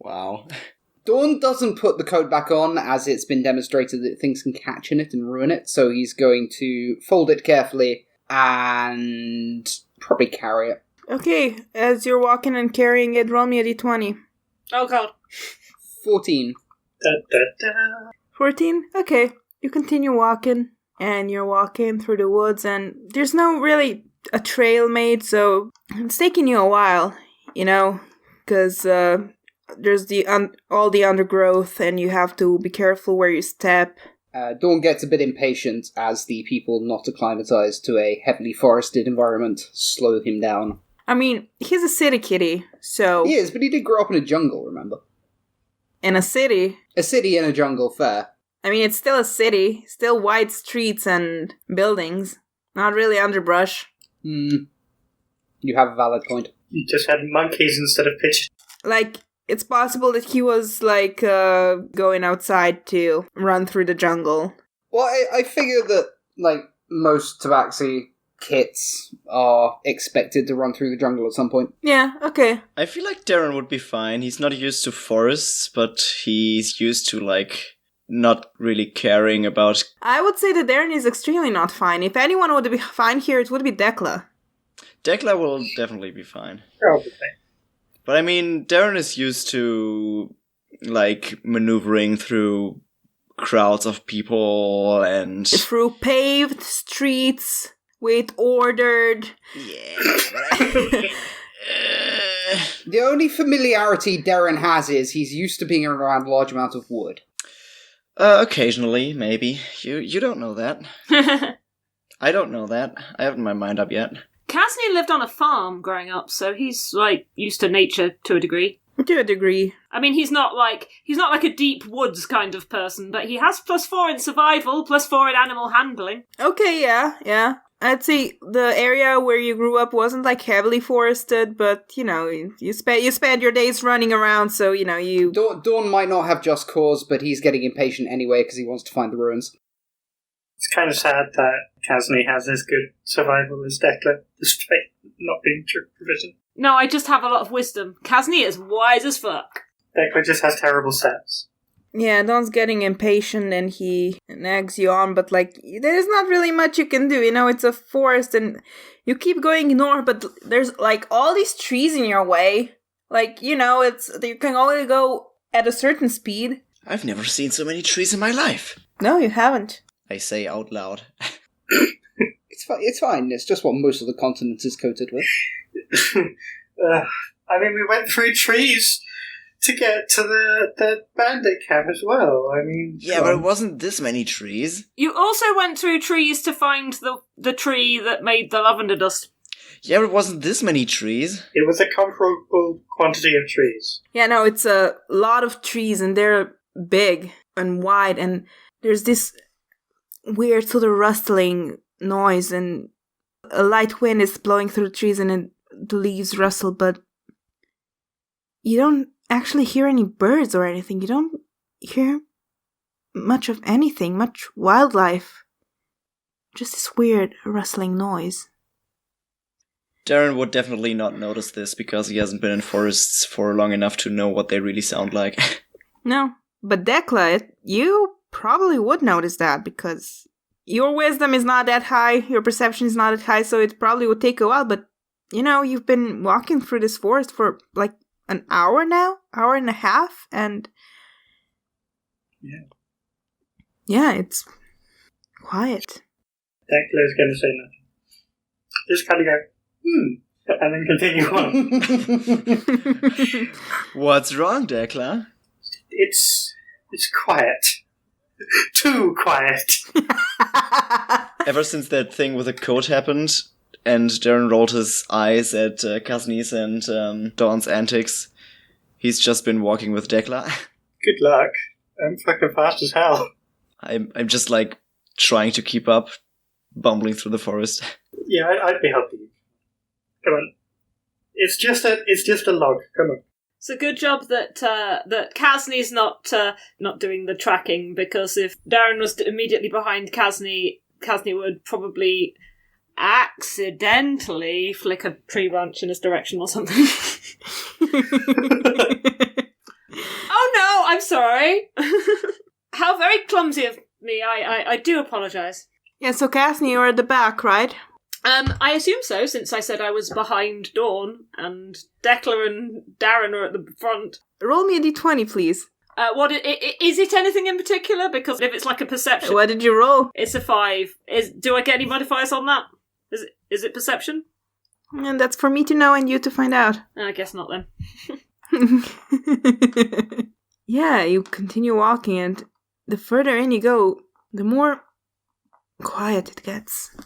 Wow. Dawn doesn't put the coat back on, as it's been demonstrated that things can catch in it and ruin it, so he's going to fold it carefully and probably carry it. Okay, as you're walking and carrying it, roll me a d20. Oh God. 14. Da, da, da. 14? Okay. You continue walking, and you're walking through the woods, and there's no really a trail made, so it's taking you a while, because there's all the undergrowth, and you have to be careful where you step. Dawn gets a bit impatient as the people not acclimatized to a heavily forested environment slow him down. I mean, he's a city kitty, so... He is, but he did grow up in a jungle, remember? In a city? A city in a jungle, fair. I mean, it's still a city, still wide streets and buildings, not really underbrush. You have a valid point. You just had monkeys instead of pigeons. Like, it's possible that he was, going outside to run through the jungle. Well, I figure that, most tabaxi kits are expected to run through the jungle at some point. Yeah, okay. I feel like Darren would be fine. He's not used to forests, but he's used to, not really caring about... I would say that Darren is extremely not fine. If anyone would be fine here, it would be Dekla. Dekla will definitely be fine. Probably. But I mean, Darren is used to, maneuvering through crowds of people and... Through paved streets with ordered... Yeah. The only familiarity Darren has is he's used to being around large amounts of wood. Occasionally, maybe. You don't know that. I don't know that. I haven't my mind up yet. Kasni lived on a farm growing up, so he's used to nature to a degree. To a degree. I mean, he's not like a deep woods kind of person, but he has +4 in survival, +4 in animal handling. Okay, yeah. I'd say the area where you grew up wasn't heavily forested, but you spend your days running around, so you. Dawn might not have just cause, but he's getting impatient anyway because he wants to find the ruins. It's kind of sad that Kasni has as good survival as Dekla, despite not being true provision. No, I just have a lot of wisdom. Kasni is wise as fuck. Dekla just has terrible stats. Yeah, Don's getting impatient and he nags you on, but like, there's not really much you can do. You know, it's a forest and you keep going north, but there's like all these trees in your way. Like, you know, you can only go at a certain speed. I've never seen so many trees in my life. No, you haven't. I say out loud. It's fine. It's just what most of the continent is coated with. I mean, we went through trees to get to the bandit camp as well. I mean... Yeah, but it wasn't this many trees. You also went through trees to find the tree that made the lavender dust. Yeah, but it wasn't this many trees. It was a comparable quantity of trees. Yeah, no, it's a lot of trees and they're big and wide and there's this weird sort of rustling noise and a light wind is blowing through the trees and the leaves rustle, but you don't actually hear any birds or anything. You don't hear much of anything, much wildlife. Just this weird rustling noise. Darren would definitely not notice this because he hasn't been in forests for long enough to know what they really sound like. No, but Dekla, you probably would notice that because your wisdom is not that high, your perception is not that high, so it probably would take a while, but you know, you've been walking through this forest for like an hour now, hour and a half, and yeah, it's quiet. Declan is going to say nothing. Just kind of go, and then continue on. What's wrong, Declan? It's quiet. Too quiet. Ever since that thing with the coat happened, and Darren rolled his eyes at Kazni's and Dawn's antics, he's just been walking with Dekla. Good luck. I'm fucking fast as hell. I'm just like trying to keep up, bumbling through the forest. Yeah, I'd be helping you. Come on. It's just a log. Come on. It's a good job that Kazney's not doing the tracking, because if Darren was immediately behind Kazney would probably accidentally flick a tree branch in his direction or something. Oh no, I'm sorry. How very clumsy of me. I do apologise. Yeah, so Casney, you're at the back, right? I assume so, since I said I was behind Dawn, and Declan and Darren are at the front. Roll me a d20, please. Is it anything in particular? Because if it's like a perception... What did you roll? It's a 5. Do I get any modifiers on that? Is it perception? And that's for me to know and you to find out. I guess not then. Yeah, you continue walking, and the further in you go, the more quiet it gets.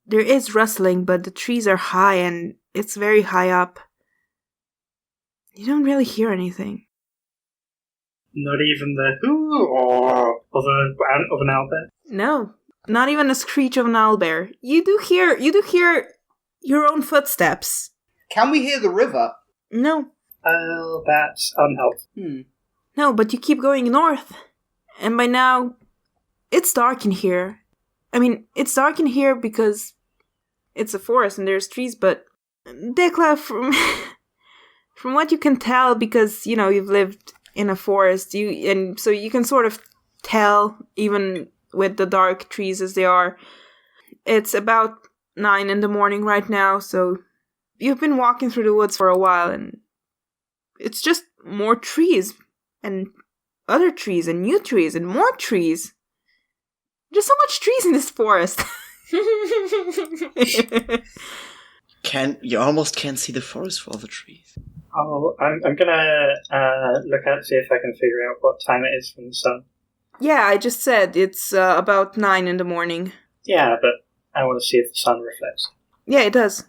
There is rustling, but the trees are high and it's very high up. You don't really hear anything. Not even the hoo of an owlbear. No, not even a screech of an owlbear. You do hear your own footsteps. Can we hear the river? No. Oh, that's unhelpful. No, but you keep going north. And by now, it's dark in here. I mean, it's dark in here because it's a forest and there's trees, but Dekla, from what you can tell, because, you know, you've lived in a forest, so you can sort of tell, even with the dark trees as they are, it's about 9 a.m. right now, so you've been walking through the woods for a while, and it's just more trees, and other trees, and new trees, and more trees. There's so much trees in this forest. You almost can't see the forest for all the trees. Oh, I'm gonna look out, see if I can figure out what time it is from the sun. Yeah, I just said it's about 9 a.m. Yeah, but I want to see if the sun reflects. Yeah, it does.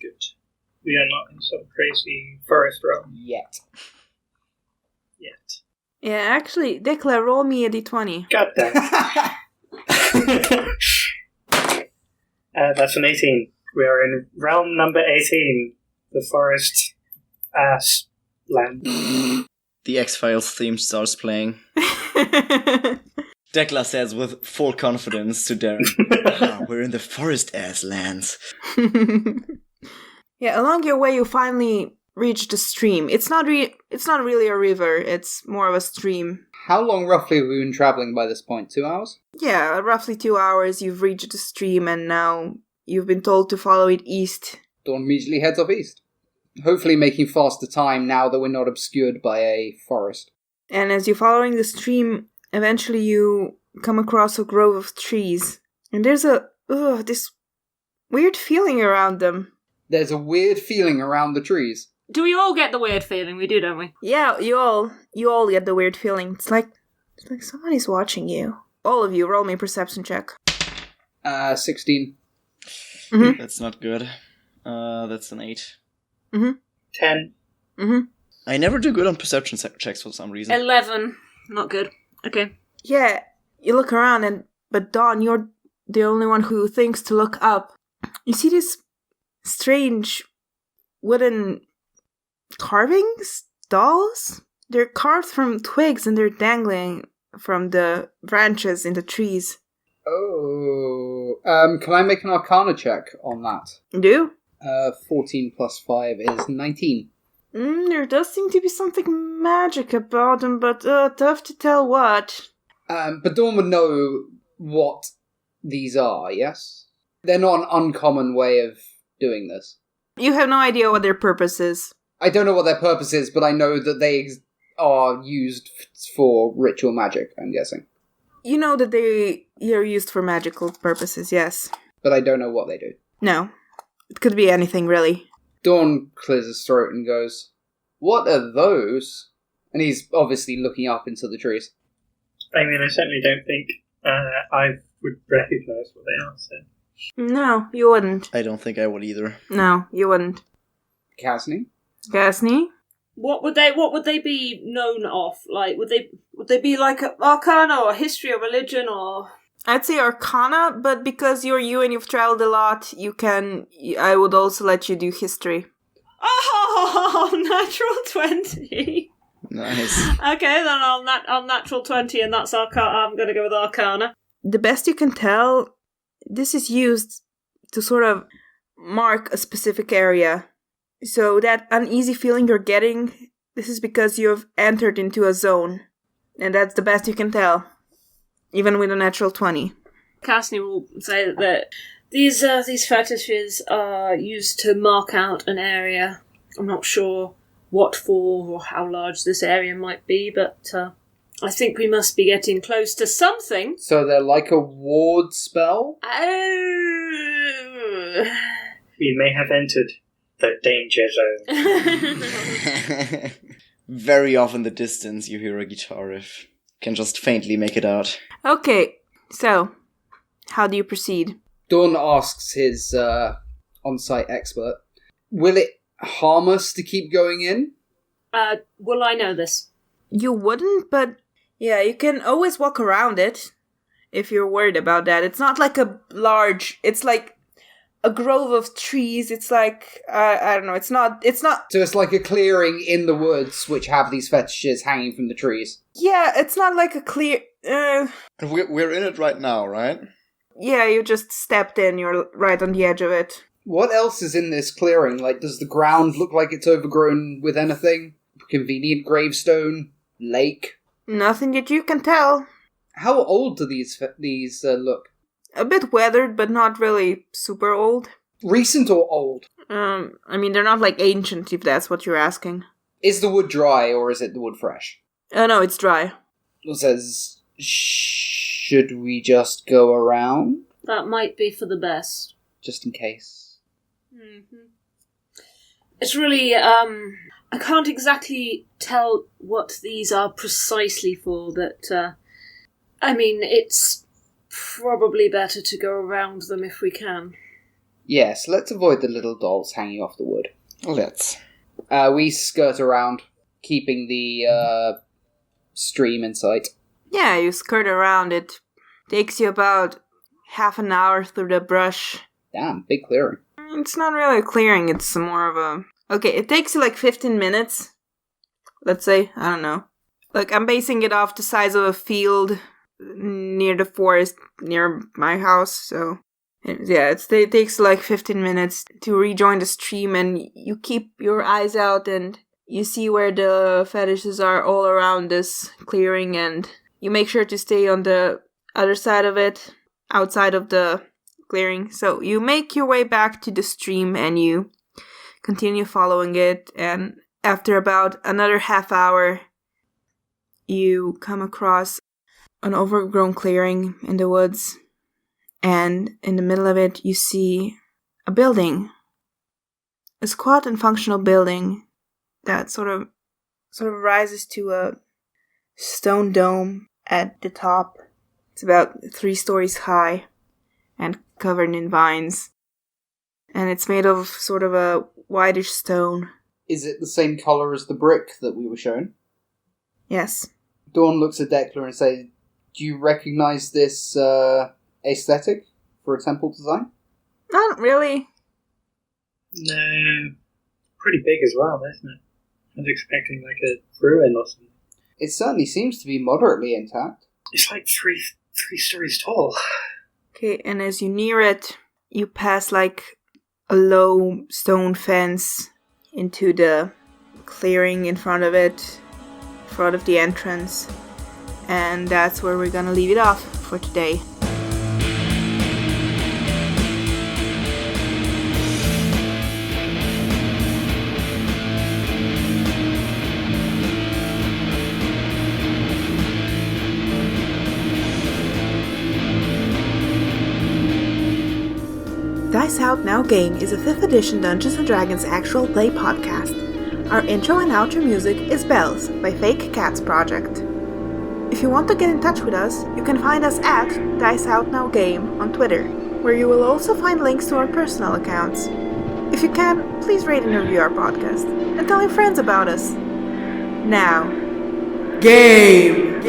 Good. We are not in some crazy forest realm. Yet. Yeah, actually, Dekla, roll me a d20. God damn. That's an 18. We are in realm number 18, the forest ass land. The X-Files theme starts playing. Dekla says with full confidence to Darren, we're in the forest ass lands. Yeah, along your way you finally reach the stream. It's not really a river, it's more of a stream. How long roughly have we been travelling by this point? 2 hours? Yeah, roughly 2 hours you've reached the stream and now you've been told to follow it east. Dawn immediately heads off east. Hopefully making faster time now that we're not obscured by a forest. And as you're following the stream, eventually you come across a grove of trees. And there's this weird feeling around them. There's a weird feeling around the trees. Do we all get the weird feeling? We do, don't we? Yeah, you all get the weird feeling. It's like someone is watching you. All of you, roll me a perception check. 16. Mm-hmm. That's not good. That's an 8. Mm-hmm. 10. Mm-hmm. I never do good on perception checks for some reason. 11. Not good. Okay. Yeah, you look around but Dawn, you're the only one who thinks to look up. You see this strange wooden carvings? Dolls? They're carved from twigs and they're dangling from the branches in the trees. Oh. Can I make an Arcana check on that? Do? 14 plus 5 is 19. There does seem to be something magic about them, but tough to tell what. But Dawn would know what these are, yes? They're not an uncommon way of doing this. You have no idea what their purpose is. I don't know what their purpose is, but I know that they are used for ritual magic, I'm guessing. You know that they are used for magical purposes, yes. But I don't know what they do. No. It could be anything, really. Dawn clears his throat and goes, "What are those?" And he's obviously looking up into the trees. I mean, I certainly don't think I would recognise what they are, so. No, you wouldn't. I don't think I would either. No, you wouldn't. Casney? Gasney? What would they be known of? Like, would they be like Arcana or history or religion or? I'd say Arcana, but because you're you and you've traveled a lot, I would also let you do history. Oh, natural 20. Nice. Okay, then I'll natural 20, and that's Arcana. I'm going to go with Arcana. The best you can tell, this is used to sort of mark a specific area. So that uneasy feeling you're getting, this is because you've entered into a zone. And that's the best you can tell. Even with a natural 20. Casney will say that these fetishes are used to mark out an area. I'm not sure what for or how large this area might be, but I think we must be getting close to something. So they're like a ward spell? Oh. We may have entered the danger zone. Very off in the distance, you hear a guitar riff. Can just faintly make it out. Okay, so, how do you proceed? Dawn asks his on-site expert, "Will it harm us to keep going in?" Will I know this? You wouldn't, but yeah, you can always walk around it if you're worried about that. It's not like it's like a grove of trees. It's like, I don't know, it's not... So it's like a clearing in the woods which have these fetishes hanging from the trees. Yeah, it's not like a clear... And we're in it right now, right? Yeah, you just stepped in, you're right on the edge of it. What else is in this clearing? Like, does the ground look like it's overgrown with anything? Convenient gravestone? Lake? Nothing that you can tell. How old do these look? A bit weathered, but not really super old. Recent or old? I mean, they're not like ancient, if that's what you're asking. Is the wood dry, or is it the wood fresh? No, it's dry. It says, should we just go around? That might be for the best. Just in case. Mm-hmm. It's really, I can't exactly tell what these are precisely for, but, I mean, it's probably better to go around them if we can. Yes, let's avoid the little dolls hanging off the wood. Let's. We skirt around, keeping the stream in sight. Yeah, you skirt around it. Takes you about half an hour through the brush. Damn, big clearing. It's not really a clearing, it's more of a... Okay, it takes you like 15 minutes. Let's say, I don't know. Like, I'm basing it off the size of a field near the forest, near my house, so... It takes like 15 minutes to rejoin the stream, and you keep your eyes out and you see where the fetishes are all around this clearing, and you make sure to stay on the other side of it, outside of the clearing. So you make your way back to the stream and you continue following it, and after about another half hour, you come across an overgrown clearing in the woods, and in the middle of it you see a building. A squat and functional building that sort of rises to a stone dome at the top. It's about 3 stories high and covered in vines. And it's made of sort of a whitish stone. Is it the same colour as the brick that we were shown? Yes. Dawn looks at Declan and says, do you recognise this aesthetic for a temple design? Not really. No. Pretty big as well, isn't it? I was expecting like a ruin or something. It certainly seems to be moderately intact. It's like three stories tall. Okay, and as you near it, you pass like a low stone fence into the clearing in front of it, in front of the entrance. And that's where we're gonna leave it off for today. Dice Out Now Game is a 5th edition Dungeons & Dragons actual play podcast. Our intro and outro music is Bells by Fake Cats Project. If you want to get in touch with us, you can find us at Dice Out Now Game on Twitter, where you will also find links to our personal accounts. If you can, please rate and review our podcast, and tell your friends about us. Now, game!